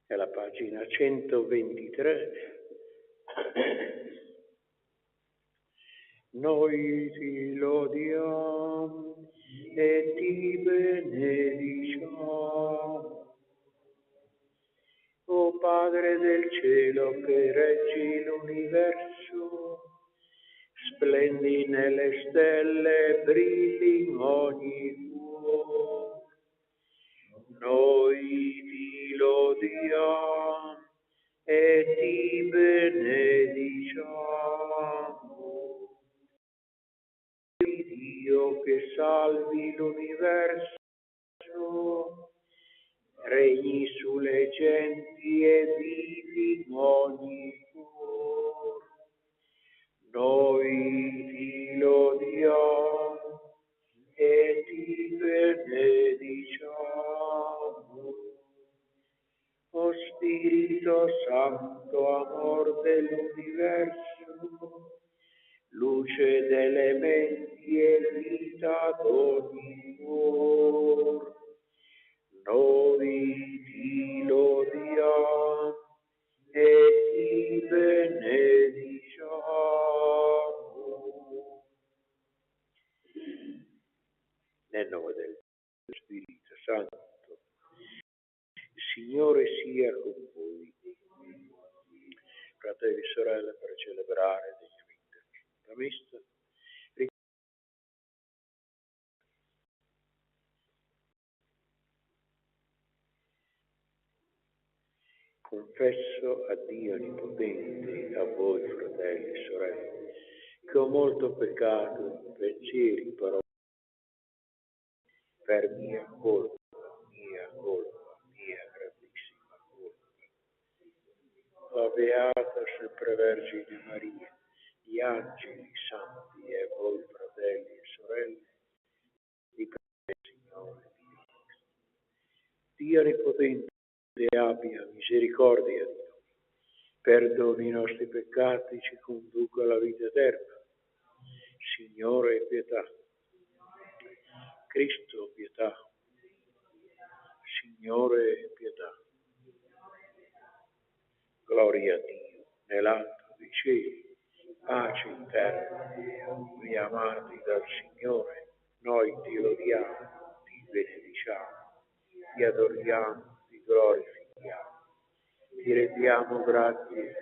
È la pagina 123. Noi ti lodiamo e ti benediciamo, o Padre del cielo che reggi l'universo, splendi nelle stelle, brilli in ogni cuore. Noi ti lodiamo e ti benediciamo, Dio che salvi l'universo, regni sulle genti e vivi in ogni cuore. Noi ti lodiamo e ti benediciamo, o Spirito Santo, amor dell'universo, luce delle menti e vita d'ogni cuore. Noi ti lodiamo e ti benediciamo. Nel nome del Spirito Santo. Il Signore sia con voi. Fratelli e sorelle, per celebrare degnamente la Santa Messa, confesso a Dio Onnipotente, a voi fratelli e sorelle, che ho molto peccato in pensieri, parole, per mia grandissima colpa. La Beata sempre Vergine Maria, gli angeli santi e voi fratelli e sorelle, vi prego, Signore Dio Onnipotente, abbia misericordia di noi, perdoni i nostri peccati, ci conduca alla vita eterna. Signore, pietà. Cristo, pietà. Signore, pietà. Gloria a Dio nell'alto dei cieli, pace in terra. Vi amati dal Signore, noi ti lodiamo, ti benediciamo, ti adoriamo, ti glorifichiamo, ti rendiamo grazie.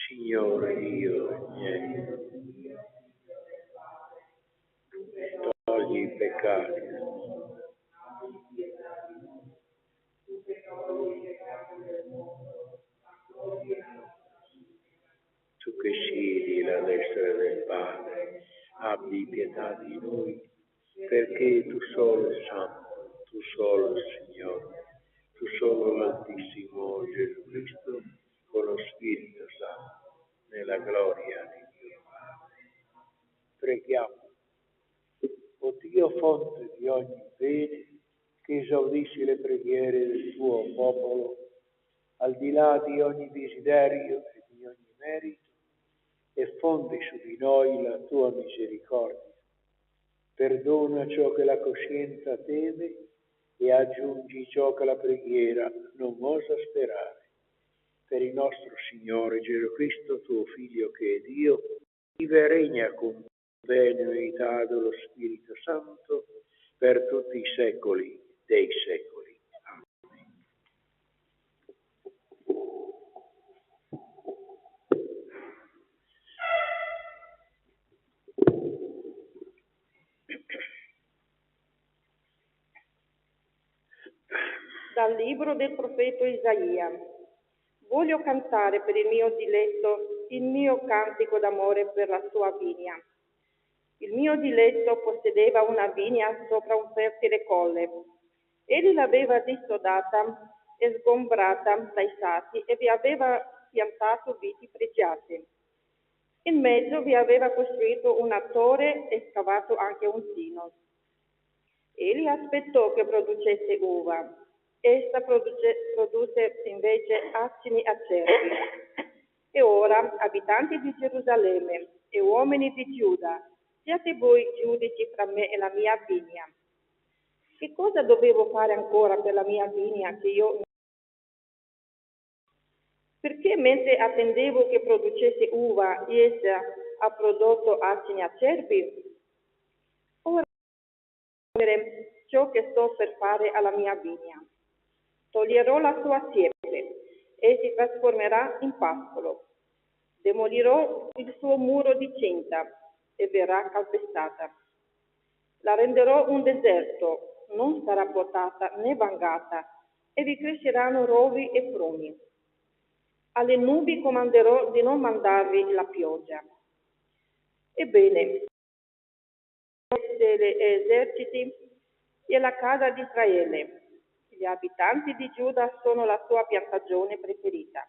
Signore Dio miei, togli i peccati. Tu che siedi alla destra del Padre, abbi pietà di noi, perché tu solo il Santo, tu solo il Signore, tu solo l'Altissimo Gesù Cristo, con lo Spirito Santo, nella gloria di Dio Padre. Preghiamo. O Dio, fonte di ogni bene, che esaudisci le preghiere del tuo popolo, al di là di ogni desiderio e di ogni merito, e fondi su di noi la tua misericordia. Perdona ciò che la coscienza teme e aggiungi ciò che la preghiera non osa sperare. Per il nostro Signore Gesù Cristo, tuo Figlio che è Dio, vive e regna con te nell'unità dello Spirito Santo per tutti i secoli dei secoli. Amen. Dal libro del profeta Isaia. Voglio cantare per il mio diletto il mio cantico d'amore per la sua vigna. Il mio diletto possedeva una vigna sopra un fertile colle Egli l'aveva dissodata e sgombrata dai sassi e vi aveva piantato viti pregiate. In mezzo vi aveva costruito una torre e scavato anche un tino. Egli aspettò che producesse uva. Essa produsse invece acini acerbi. E ora, abitanti di Gerusalemme e uomini di Giuda, siate voi giudici fra me e la mia vigna. Che cosa dovevo fare ancora per la mia vigna che io... Perché mentre attendevo che producesse uva, essa ha prodotto acini acerbi? Ora ciò che sto per fare alla mia vigna. Toglierò la sua siepe e si trasformerà in pascolo. Demolirò il suo muro di cinta e verrà calpestata. La renderò un deserto, non sarà potata né vangata, e vi cresceranno rovi e pruni. Alle nubi comanderò di non mandarvi la pioggia. Ebbene, degli eserciti e la casa di Israele. Gli abitanti di Giuda sono la sua piantagione preferita.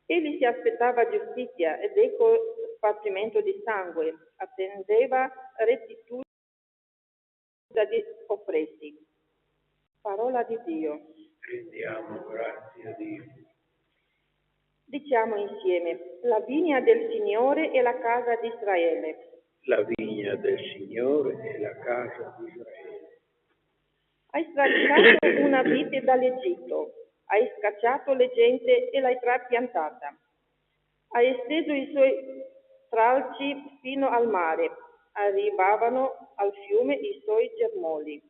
Egli si aspettava giustizia ed ecco spargimento di sangue, attendeva restituzione dagli oppressi. Parola di Dio. Rendiamo grazie a Dio. Diciamo insieme, la vigna del Signore e la casa di Israele. La vigna del Signore e la casa di Israele. Hai stracciato una vite dall'Egitto, hai scacciato le gente e l'hai trapiantata. Hai esteso i suoi stralci fino al mare, arrivavano al fiume i suoi germogli.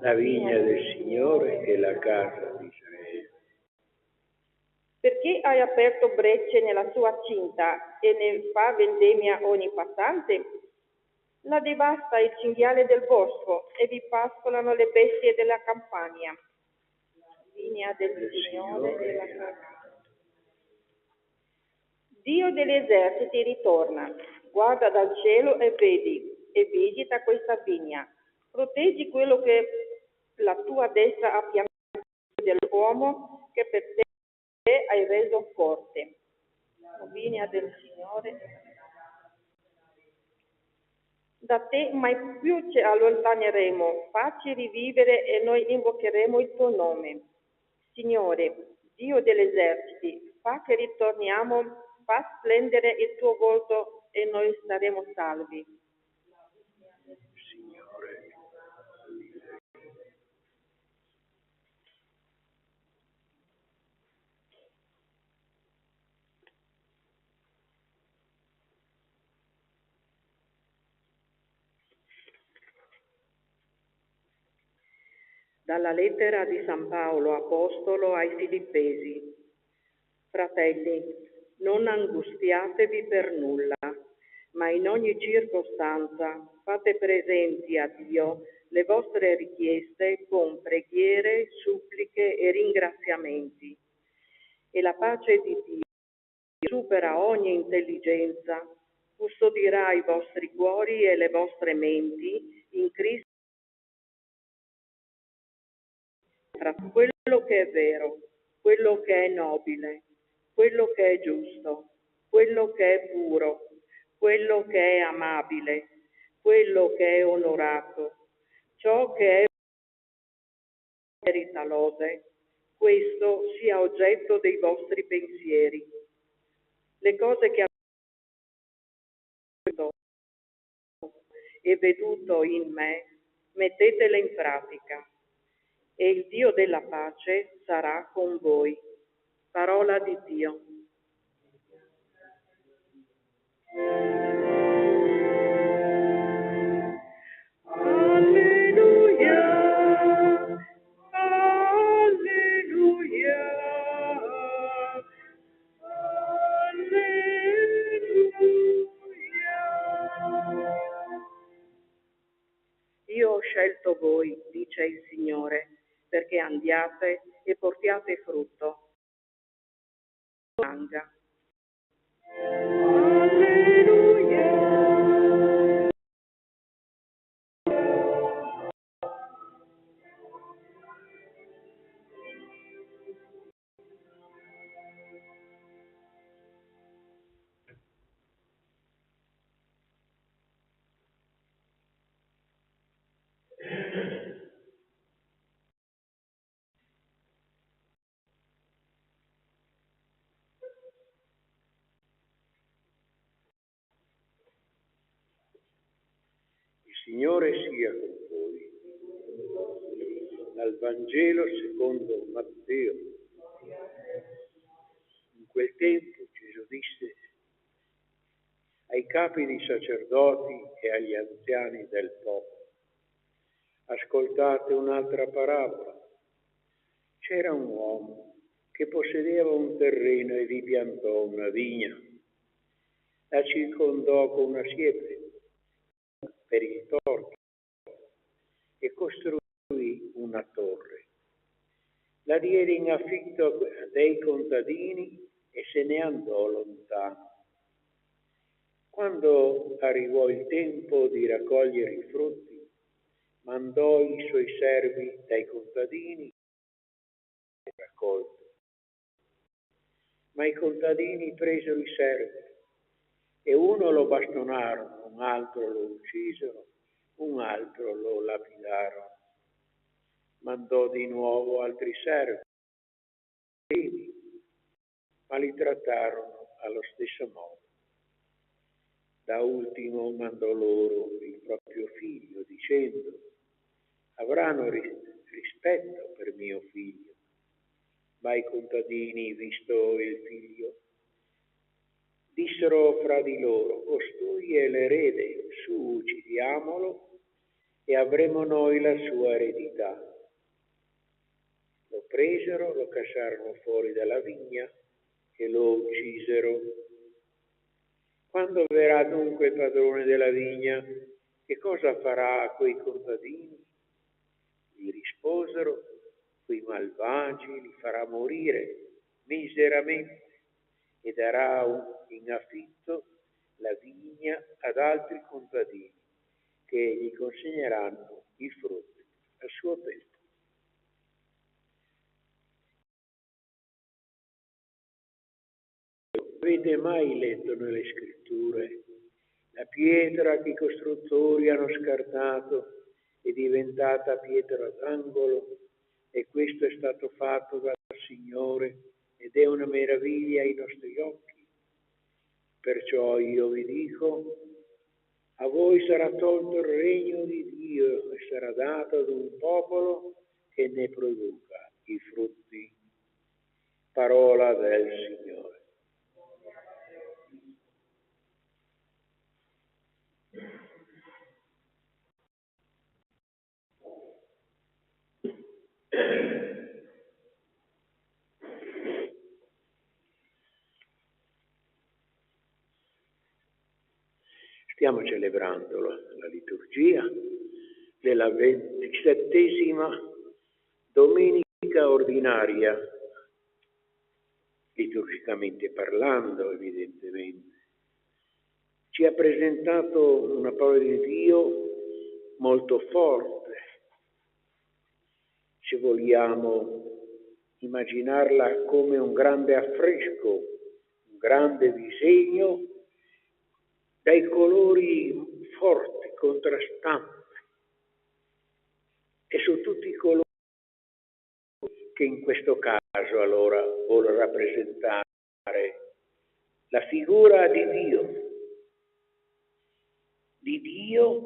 La vigna del Signore e la casa di Israele. Perché hai aperto brecce nella sua cinta e ne fa vendemmia ogni passante? La devasta il cinghiale del bosco e vi pascolano le bestie della campagna. Vigna del Signore e la casa. Dio degli eserciti ritorna, guarda dal cielo e vedi, e visita questa vigna. Proteggi quello che la tua destra ha piantato dell'uomo che per te hai reso forte. La vigna del Signore. Da te mai più ci allontaneremo, facci rivivere e noi invocheremo il tuo nome. Signore, Dio degli eserciti, fa che ritorniamo, fa splendere il tuo volto e noi saremo salvi. Signore. Dalla lettera di San Paolo Apostolo ai Filippesi. Fratelli, non angustiatevi per nulla, ma in ogni circostanza fate presenti a Dio le vostre richieste con preghiere, suppliche e ringraziamenti. E la pace di Dio, che supera ogni intelligenza, custodirà i vostri cuori e le vostre menti in Cristo. Tra quello che è vero, quello che è nobile, quello che è giusto, quello che è puro, quello che è amabile, quello che è onorato, ciò che è merita lode, questo sia oggetto dei vostri pensieri. Le cose che avete e veduto in me, mettetele in pratica. E il Dio della pace sarà con voi. Parola di Dio. Alleluia, alleluia, alleluia. Io ho scelto voi, dice il Signore, perché andiate e portiate frutto. Alleluia. Signore sia con voi. Dal Vangelo secondo Matteo. In quel tempo Gesù disse ai capi dei sacerdoti e agli anziani del popolo: ascoltate un'altra parabola. C'era un uomo che possedeva un terreno e vi piantò una vigna. La circondò con una siepe per il torto e costruì una torre. La diede in affitto a dei contadini e se ne andò lontano. Quando arrivò il tempo di raccogliere i frutti, mandò i suoi servi dai contadini e raccolto. Ma i contadini presero i servi e uno lo bastonarono, un altro lo uccisero, un altro lo lapidarono. Mandò di nuovo altri servi, ma li trattarono allo stesso modo. Da ultimo mandò loro il proprio figlio, dicendo: avranno rispetto per mio figlio. Ma i contadini, visto il figlio, dissero fra di loro: costui è l'erede, su, uccidiamolo e avremo noi la sua eredità. Lo presero, lo cacciarono fuori dalla vigna e lo uccisero. Quando verrà dunque il padrone della vigna, che cosa farà a quei contadini? Gli risposero: quei malvagi li farà morire miseramente e darà in affitto la vigna ad altri contadini che gli consegneranno i frutti a suo tempo. Avete mai letto nelle scritture la pietra che i costruttori hanno scartato è diventata pietra d'angolo, e questo è stato fatto dal Signore ed è una meraviglia ai nostri occhi? Perciò io vi dico: a voi sarà tolto il regno di Dio e sarà dato ad un popolo che ne produca i frutti. Parola del Signore. Stiamo celebrando la liturgia della 27ª domenica ordinaria, liturgicamente parlando, evidentemente. Ci ha presentato una parola di Dio molto forte. Se vogliamo immaginarla come un grande affresco, un grande disegno dai colori forti, contrastanti, e su tutti i colori che in questo caso allora vuole rappresentare la figura di Dio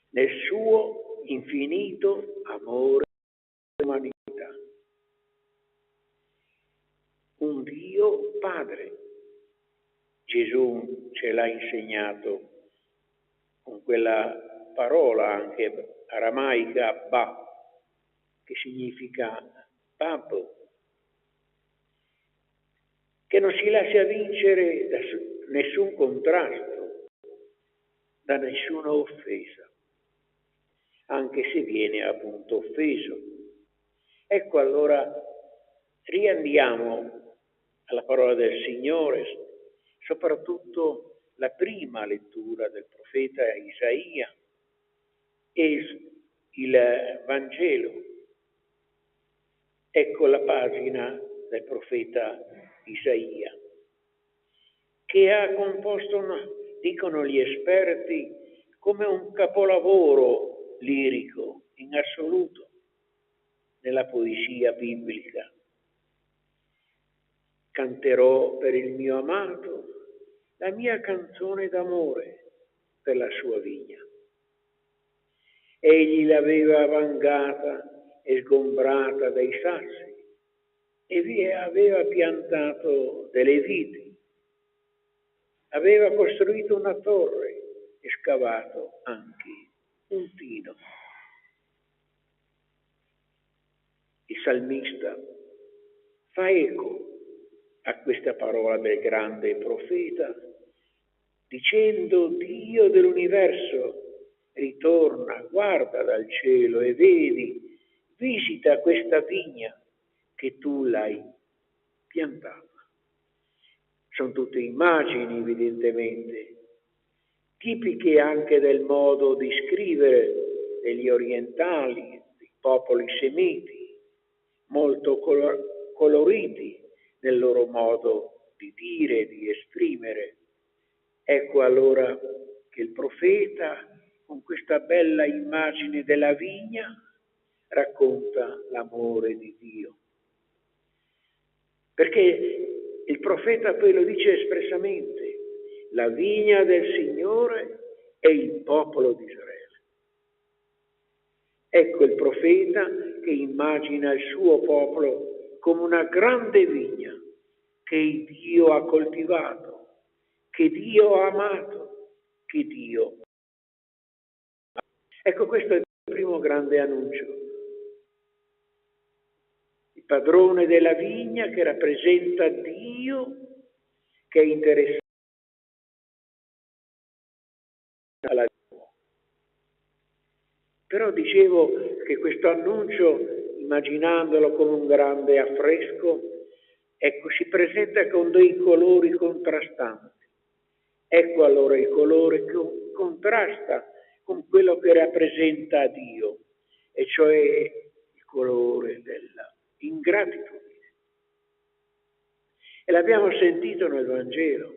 nel suo infinito amore all'umanità. Un Dio Padre. Gesù ce l'ha insegnato con quella parola anche aramaica, Abba, che significa babbo, che non si lascia vincere da nessun contrasto, da nessuna offesa, anche se viene appunto offeso. Ecco, allora riandiamo alla parola del Signore, soprattutto la prima lettura del profeta Isaia e il Vangelo. Ecco la pagina del profeta Isaia, che ha composto, dicono gli esperti, come un capolavoro lirico in assoluto nella poesia biblica. Canterò per il mio amato la mia canzone d'amore per la sua vigna. egli l'aveva vangata e sgombrata dai sassi e vi aveva piantato delle viti, aveva costruito una torre e scavato anche un tino. Il salmista fa eco a questa parola del grande profeta, dicendo: Dio dell'universo ritorna, guarda dal cielo e vedi, visita questa vigna che tu l'hai piantata. Sono tutte immagini, evidentemente, tipiche anche del modo di scrivere degli orientali, dei popoli semiti, molto coloriti nel loro modo di dire, di esprimere. Ecco allora che il profeta, con questa bella immagine della vigna, racconta l'amore di Dio. Perché il profeta poi lo dice espressamente: la vigna del Signore è il popolo di Israele. Ecco il profeta che immagina il suo popolo come una grande vigna che Dio ha coltivato, che Dio ha amato, che Dio ha. Ecco, questo è il primo grande annuncio. Il padrone della vigna che rappresenta Dio, che è interessato alla vigna. Però dicevo che questo annuncio, immaginandolo come un grande affresco, ecco, si presenta con dei colori contrastanti. Ecco allora il colore che contrasta con quello che rappresenta Dio, e cioè il colore dell'ingratitudine. E l'abbiamo sentito nel Vangelo.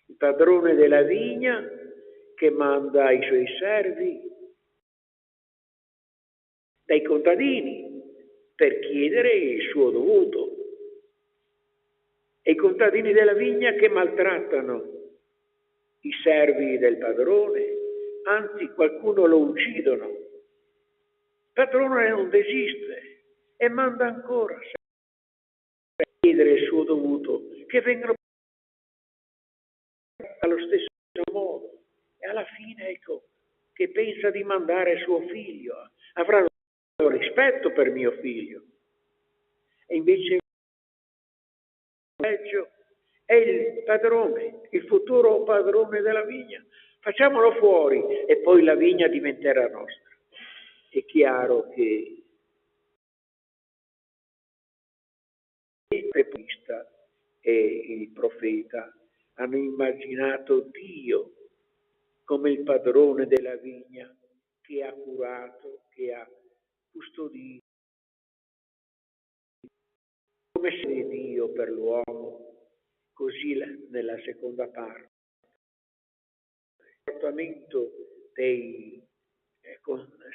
Il padrone della vigna che manda i suoi servi dai contadini per chiedere il suo dovuto. E i contadini della vigna che maltrattano i servi del padrone, anzi qualcuno lo uccidono. Il padrone non desiste e manda ancora per chiedere il suo dovuto, che vengano allo stesso modo. E alla fine, ecco, che pensa di mandare suo figlio, avranno rispetto per mio figlio. E invece peggio è il padrone, il futuro padrone della vigna. Facciamolo fuori e poi la vigna diventerà nostra. È chiaro che il profeta e il profeta hanno immaginato Dio come il padrone della vigna che ha curato, che ha custodito, come se Dio per l'uomo, così nella seconda parte. Il comportamento dei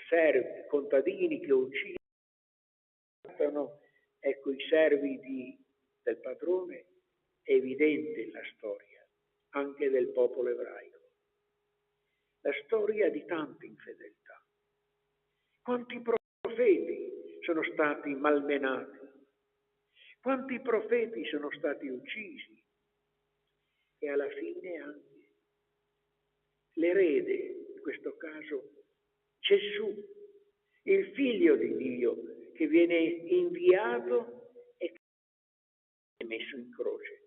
servi, contadini che uccidono, ecco, i servi del padrone, è evidente la storia, anche del popolo ebraico. La storia di tante infedeltà. Quanti profeti sono stati malmenati? Quanti profeti sono stati uccisi? E alla fine anche l'erede, in questo caso Gesù, il figlio di Dio, che viene inviato e messo in croce.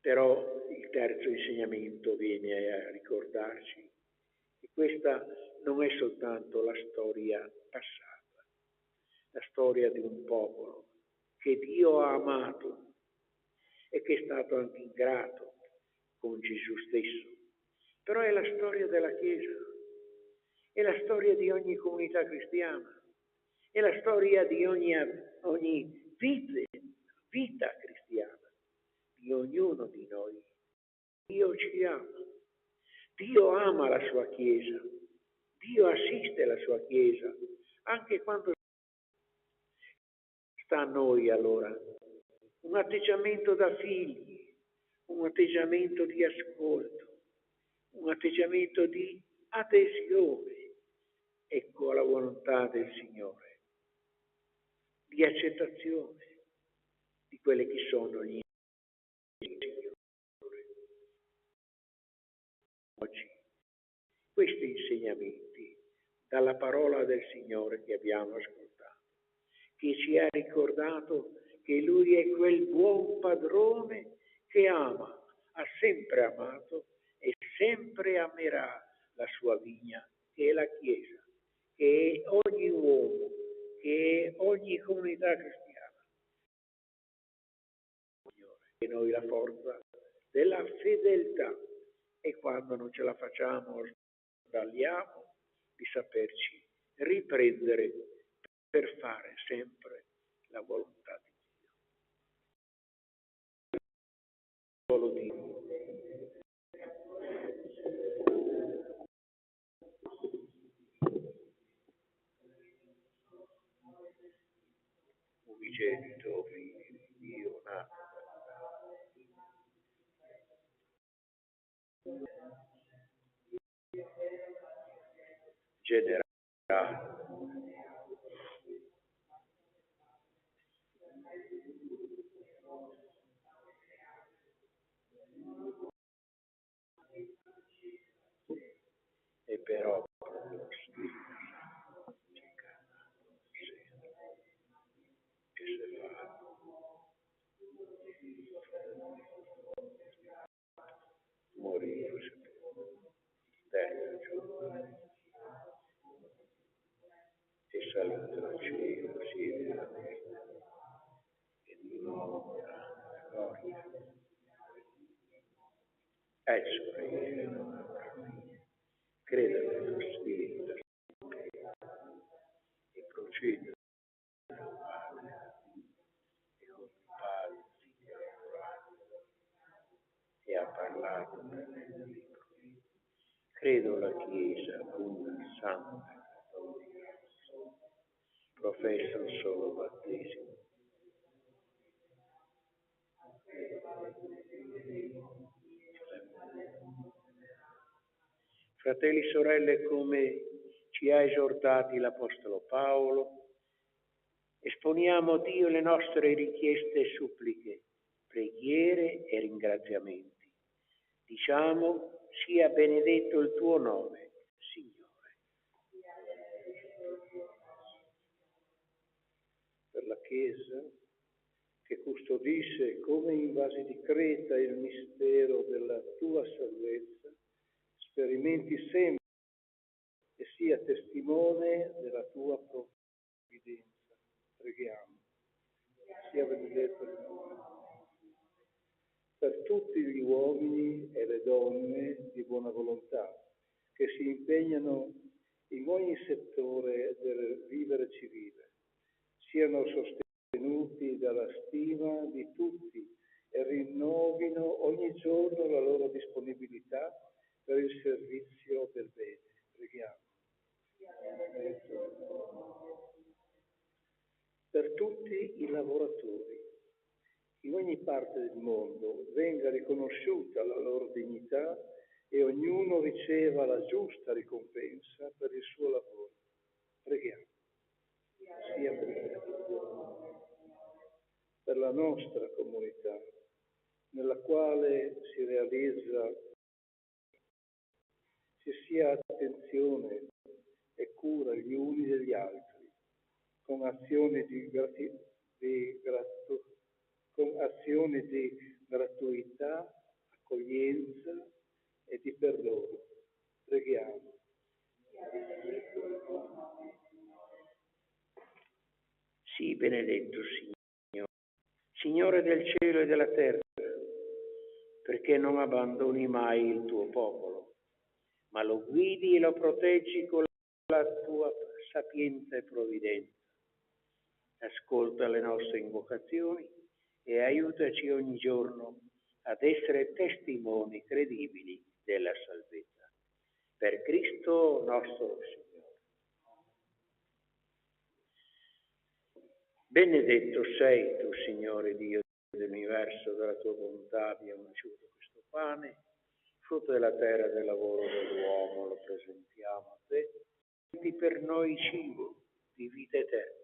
Però il terzo insegnamento viene a ricordarci che questa non è soltanto la storia passata, la storia di un popolo che Dio ha amato e che è stato anche ingrato con Gesù stesso, però è la storia della Chiesa, è la storia di ogni comunità cristiana, è la storia di ogni vita cristiana, di ognuno di noi. Dio ci ama, Dio ama la sua Chiesa, Dio assiste la sua Chiesa, anche quando sta a noi allora un atteggiamento da figli, un atteggiamento di ascolto, un atteggiamento di adesione, ecco, alla volontà del Signore, di accettazione di quelli che sono gli Signore. Oggi questi insegnamenti dalla parola del Signore che abbiamo ascoltato, che ci ha ricordato che Lui è quel buon padrone che ama, ha sempre amato e sempre amerà la sua vigna, che è la Chiesa, che è ogni uomo, che è ogni comunità cristiana. Signore, che noi la forza della fedeltà e quando non ce la facciamo sbagliamo di saperci riprendere per fare sempre la volontà di Dio. Solo Dio. Unigenito figlio di Dio nato generato e per opera dello Spirito Santo che si fa morire terzo giorno e salito al cielo, siede e di nuovo grande gloria. Esso regno creda nello Spirito e procede nel Padre e con il Padre, Figlio e Spirito e ha parlato per il libro. Credo la Chiesa una, santa, cattolica, professo il solo battesimo. Fratelli e sorelle, come ci ha esortati l'Apostolo Paolo, esponiamo a Dio le nostre richieste e suppliche, preghiere e ringraziamenti. Diciamo, sia benedetto il tuo nome, Signore. Per la Chiesa, che custodisce come in vasi di creta il mistero della tua salvezza, sperimenti sempre e sia testimone della tua provvidenza. Preghiamo. Sia benedetto il nome. Per tutti gli uomini e le donne di buona volontà che si impegnano in ogni settore del vivere civile, siano sostenuti dalla stima di tutti e rinnovino ogni giorno la loro disponibilità per il servizio del bene. Preghiamo. Per tutti i lavoratori, in ogni parte del mondo, venga riconosciuta la loro dignità e ognuno riceva la giusta ricompensa per il suo lavoro. Preghiamo. Sia benedetto. Per la nostra comunità, nella quale si realizza, ci sia attenzione e cura gli uni degli altri, con azioni di gratuità, accoglienza e di perdono. Preghiamo. Sii benedetto, Signore, Signore del cielo e della terra, perché non abbandoni mai il tuo popolo, ma lo guidi e lo proteggi con la tua sapienza e provvidenza. Ascolta le nostre invocazioni e aiutaci ogni giorno ad essere testimoni credibili della salvezza. Per Cristo nostro Signore. Benedetto sei tu, Signore Dio dell'universo, della tua bontà abbiamo mangiato questo pane, frutto della terra del lavoro dell'uomo, lo presentiamo a te, di per noi cibo di vita eterna.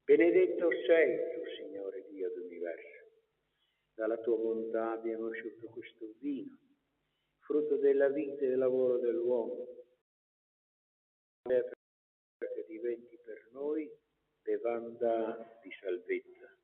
Benedetto sei tu, Signore Dio dell'universo. Dalla tua bontà abbiamo asciutto questo vino, frutto della vita e del lavoro dell'uomo, perché diventi per noi bevanda di salvezza.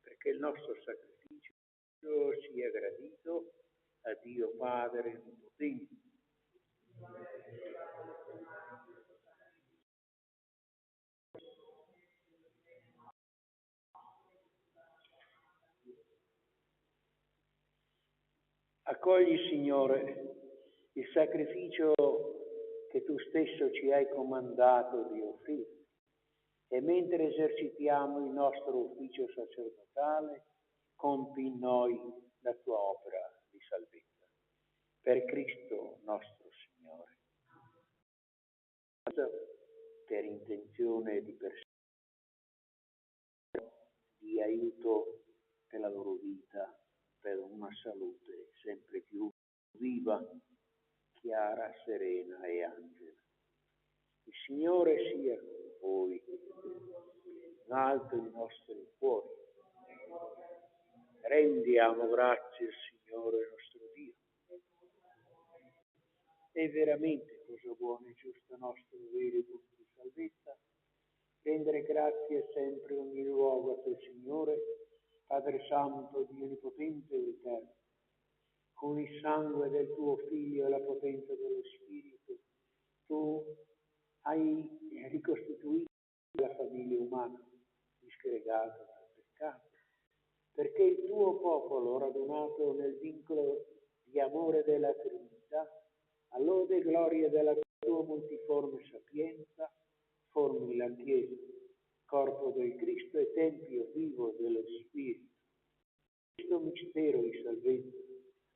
Perché il nostro sacrificio sia gradito a Dio Padre Onnipotente. Accogli, Signore, il sacrificio che tu stesso ci hai comandato di offrire e mentre esercitiamo il nostro ufficio sacerdotale, compi in noi la tua opera di salvezza. Per Cristo nostro Signore. Per intenzione di persone di aiuto per la loro vita, per una salute sempre più viva, chiara, serena e angela. Il Signore sia con voi, in alto i nostri cuori. Rendiamo grazie al Signore nostro Dio. È veramente cosa buona e giusta nostro dovere e punto di salvezza, rendere grazie sempre ogni luogo a te, Signore, Padre Santo, Dio Onnipotente ed Eterno, con il sangue del tuo Figlio e la potenza dello Spirito, tu hai ricostituito la famiglia umana, disgregata dal peccato, perché il tuo popolo, radunato nel vincolo di amore della Trinità, a lode e gloria della tua multiforme sapienza, formi la Chiesa, corpo del Cristo e tempio vivo dello Spirito. Questo mistero di salvezza,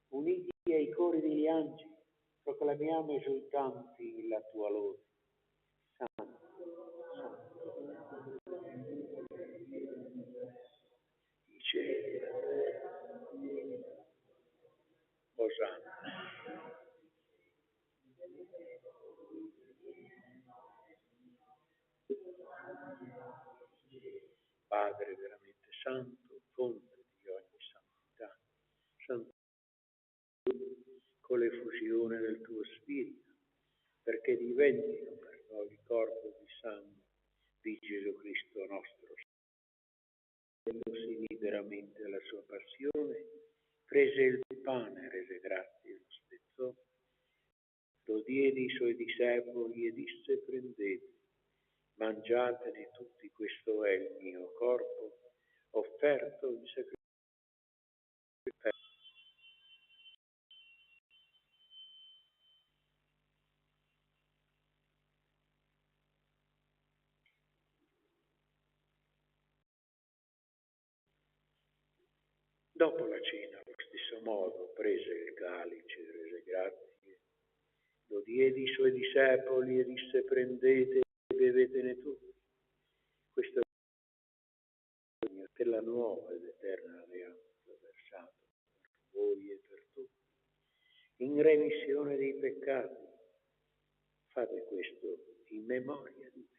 uniti ai cori degli angeli, proclamiamo esultanti la tua lode. Santo, Santo, i cieli, Osanna. Padre veramente santo, fonte di ogni santità, santo con l'effusione del tuo Spirito, perché diventino per noi il corpo di sangue di Gesù Cristo nostro Signore. Veramente alla sua passione, prese il pane, rese grazie, lo spezzò, lo diede ai suoi discepoli e disse: prendete, mangiatene tutti, questo è il mio corpo, offerto in sacrificio. Dopo la cena, allo stesso modo, prese il calice, rese grazie, lo diede ai suoi discepoli e disse: prendete e bevetene tutti. Questo è il mio per la nuova ed eterna alleanza versato per voi e per tutti, in remissione dei peccati. Fate questo in memoria di me.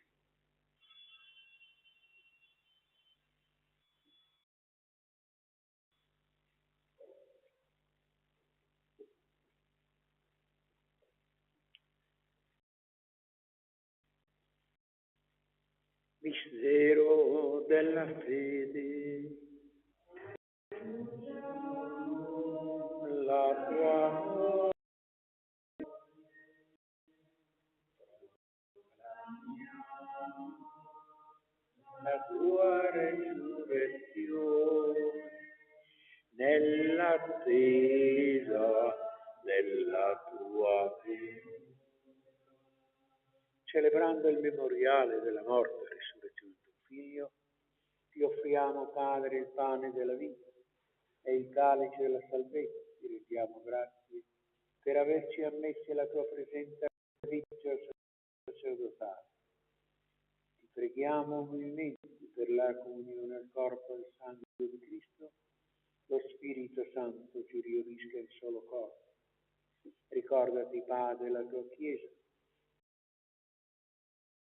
Mistero della fede, la tua resurrezione, nell'attesa della tua fede. Celebrando il memoriale della morte e risurrezione del tuo Figlio, ti offriamo, Padre, il pane della vita e il calice della salvezza. Ti rendiamo grazie per averci ammessi alla tua presenza servizio sacerdotale. Ti preghiamo umilmente per la comunione al corpo e al sangue di Cristo, lo Spirito Santo ci riunisca in solo corpo. Ricordati, Padre, la tua Chiesa,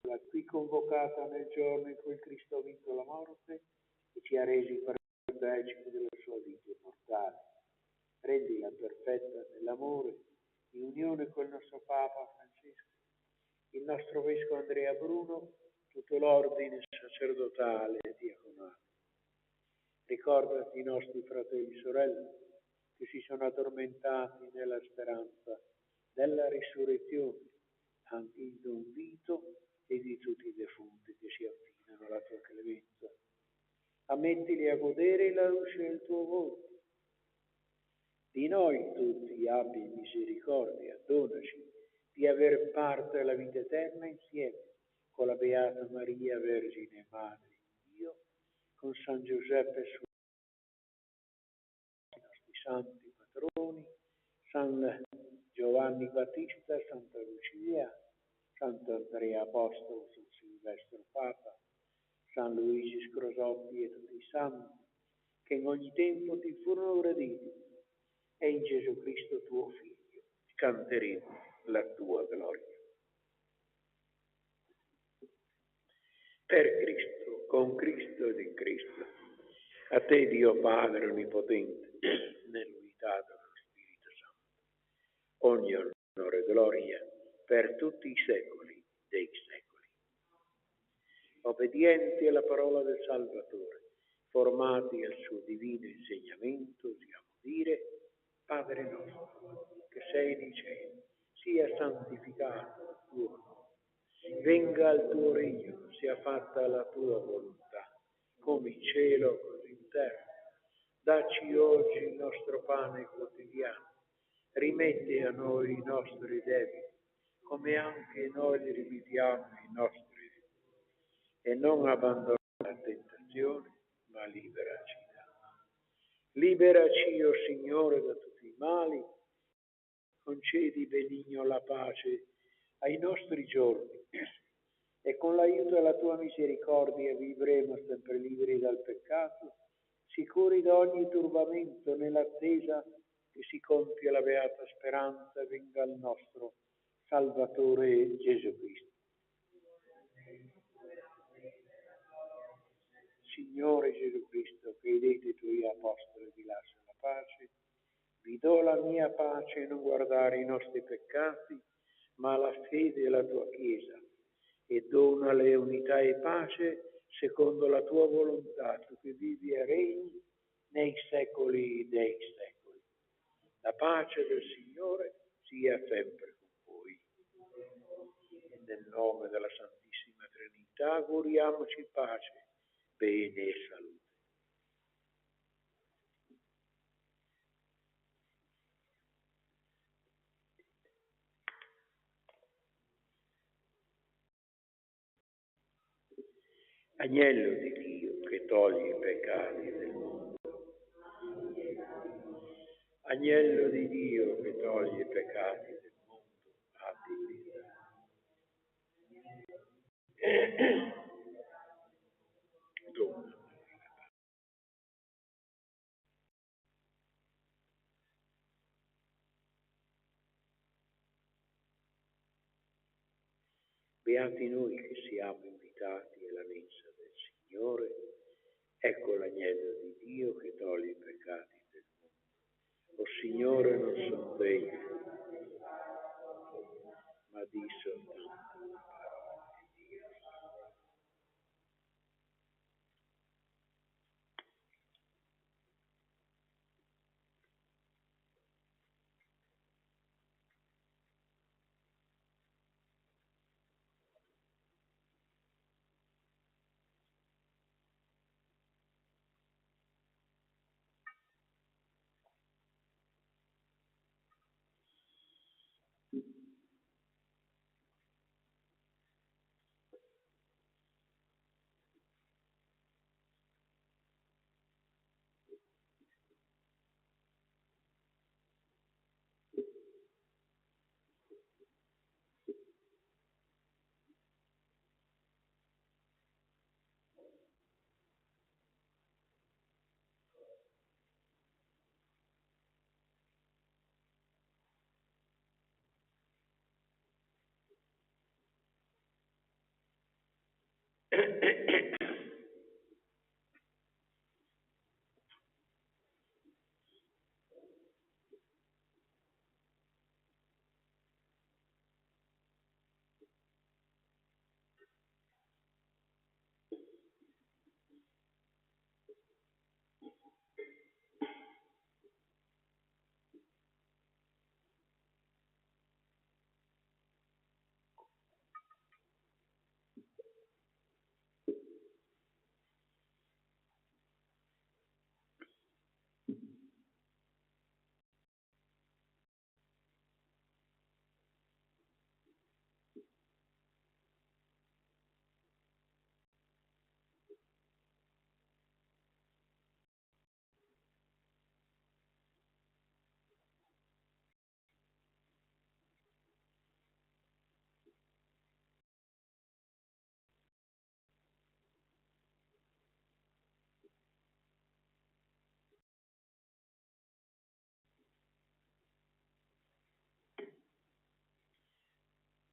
la qui convocata nel giorno in cui Cristo ha vinto la morte e ci ha resi partecipi della sua vita immortale. Rendila perfetta nell'amore, in unione con il nostro Papa Francesco, il nostro Vescovo Andrea Bruno, tutto l'ordine sacerdotale e diaconale. Ricordati i nostri fratelli e sorelle che si sono addormentati nella speranza della risurrezione, anche il Don Vito e di tutti i defunti che si affidano alla tua clemenza. Ammettili a godere la luce del tuo volto. Di noi tutti abbi misericordia, donaci di aver parte alla vita eterna insieme con la Beata Maria, Vergine Madre di Dio, con San Giuseppe, i nostri santi patroni, San Giovanni Battista, Santa Lucia, Sant'Andrea Apostolo, San Silvestro Papa, San Luigi Scrosotti e tutti i santi che in ogni tempo ti furono graditi, e in Gesù Cristo tuo Figlio canteremo la tua gloria. Per Cristo, con Cristo ed in Cristo, a te Dio Padre Onnipotente, nell'unità dello Spirito Santo, ogni onore e gloria per tutti i secoli dei secoli. Obbedienti alla parola del Salvatore, formati al suo divino insegnamento, osiamo dire: Padre nostro, che sei nei cieli, sia santificato il tuo nome, venga il tuo regno, sia fatta la tua volontà, come in cielo così in terra. Dacci oggi il nostro pane quotidiano, rimetti a noi i nostri debiti, come anche noi li rimettiamo ai nostri debiti, e non abbandonare la tentazione, ma liberaci da male. Liberaci, o Signore, da tutti i mali, concedi benigno la pace ai nostri giorni, e con l'aiuto della tua misericordia vivremo sempre liberi dal peccato, sicuri da ogni turbamento, nell'attesa che si compia la beata speranza e venga il nostro Salvatore Gesù Cristo. Signore Gesù Cristo, che hai detto ai tuoi apostoli: vi lascio la pace, vi do la mia pace, non guardare i nostri peccati, ma la fede della tua Chiesa, e donale unità e pace secondo la tua volontà, tu che vivi e regni nei secoli dei secoli. La pace del Signore sia sempre con voi. E nel nome della Santissima Trinità auguriamoci pace, bene e salute. Agnello di Dio che toglie i peccati del mondo. Agnello di Dio che toglie i peccati del mondo, abbi pietà. Dona. Beati noi che siamo invitati alla mensa del Signore. Ecco l'agnello di Dio che toglie i peccati del mondo. O Signore, non sono degno, ma di soltanto una parola di Dio.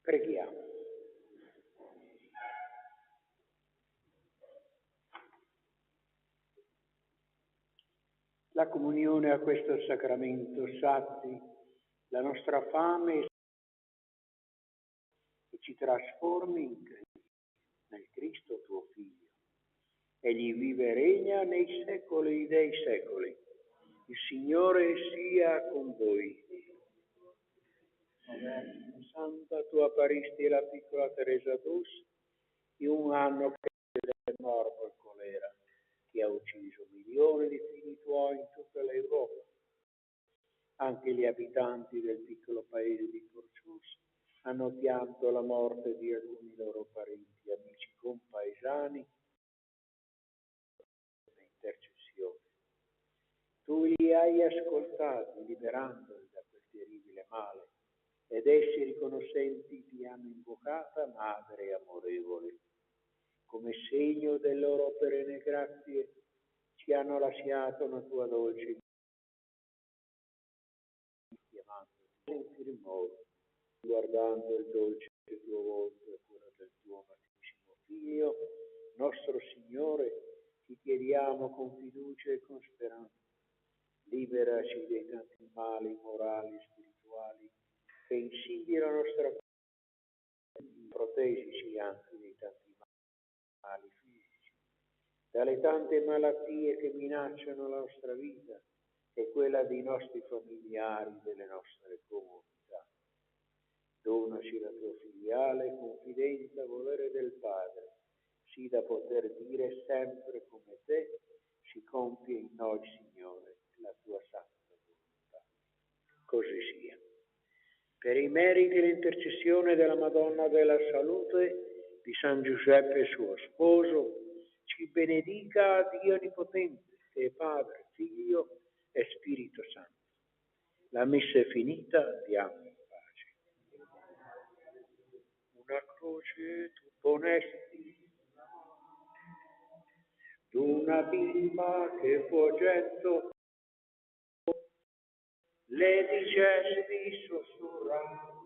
Preghiamo. La comunione a questo sacramento sazi la nostra fame e ci trasformi in Cristo, nel Cristo tuo Figlio. Egli vive e regna nei secoli dei secoli. Il Signore sia con voi. Santa, tu apparisti la piccola Teresa d'Us in un anno che è morto il colera, che ha ucciso milioni di figli tuoi in tutta l'Europa. Anche gli abitanti del piccolo paese di Porcius hanno pianto la morte di alcuni loro parenti, amici, compaesani, intercessione. Tu li hai ascoltati, liberandoli da quel terribile male, ed essi riconoscenti ti hanno invocata madre amorevole. Come segno delle loro perenne grazie ci hanno lasciato una tua dolce chiamandoti in firmoso, guardando il dolce tuo volto e quello del tuo amatissimo Figlio, nostro Signore, ti chiediamo con fiducia e con speranza, liberaci dai tanti mali morali e spirituali che insidiano la nostra vita, proteggici anche dai tanti mali fisici, dalle tante malattie che minacciano la nostra vita e quella dei nostri familiari, delle nostre comunità. Donaci la tua filiale confidenza, volere del Padre, sì da poter dire sempre come te, si compie in noi, Signore, la tua santa volontà. Così sia. Per i meriti e l'intercessione della Madonna della Salute, di San Giuseppe suo sposo, ci benedica Dio Onnipotente, che è Padre, Figlio e Spirito Santo. La messa è finita, diamo in pace. Una croce tu ponesti d'una bimba che fuggendo le dicesti sussurrando.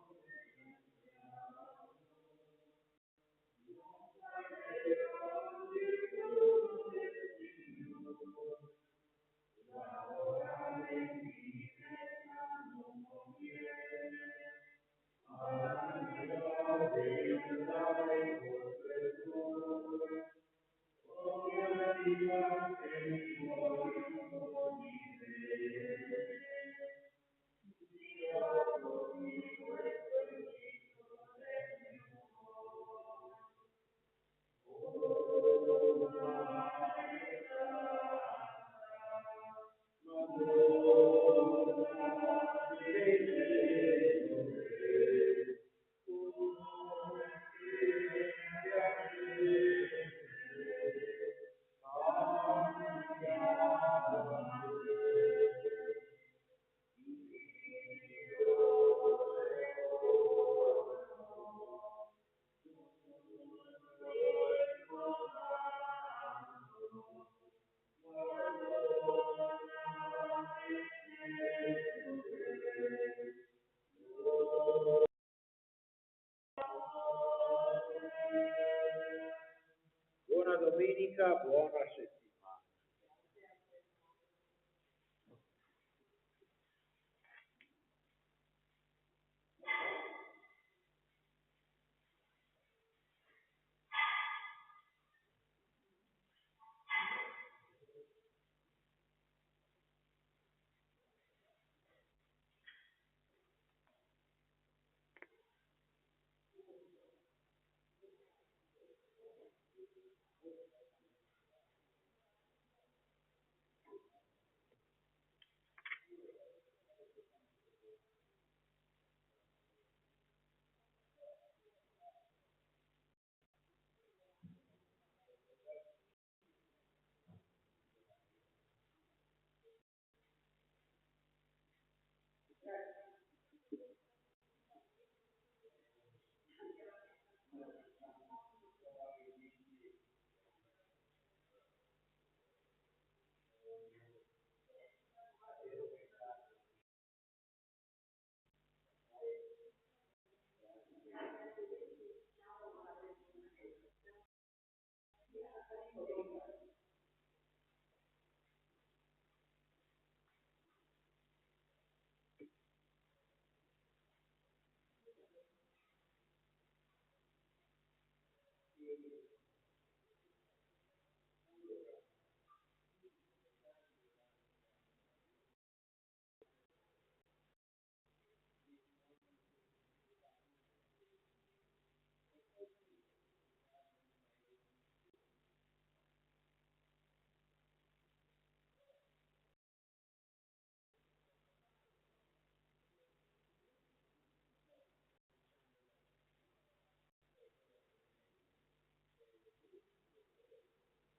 buona settimana.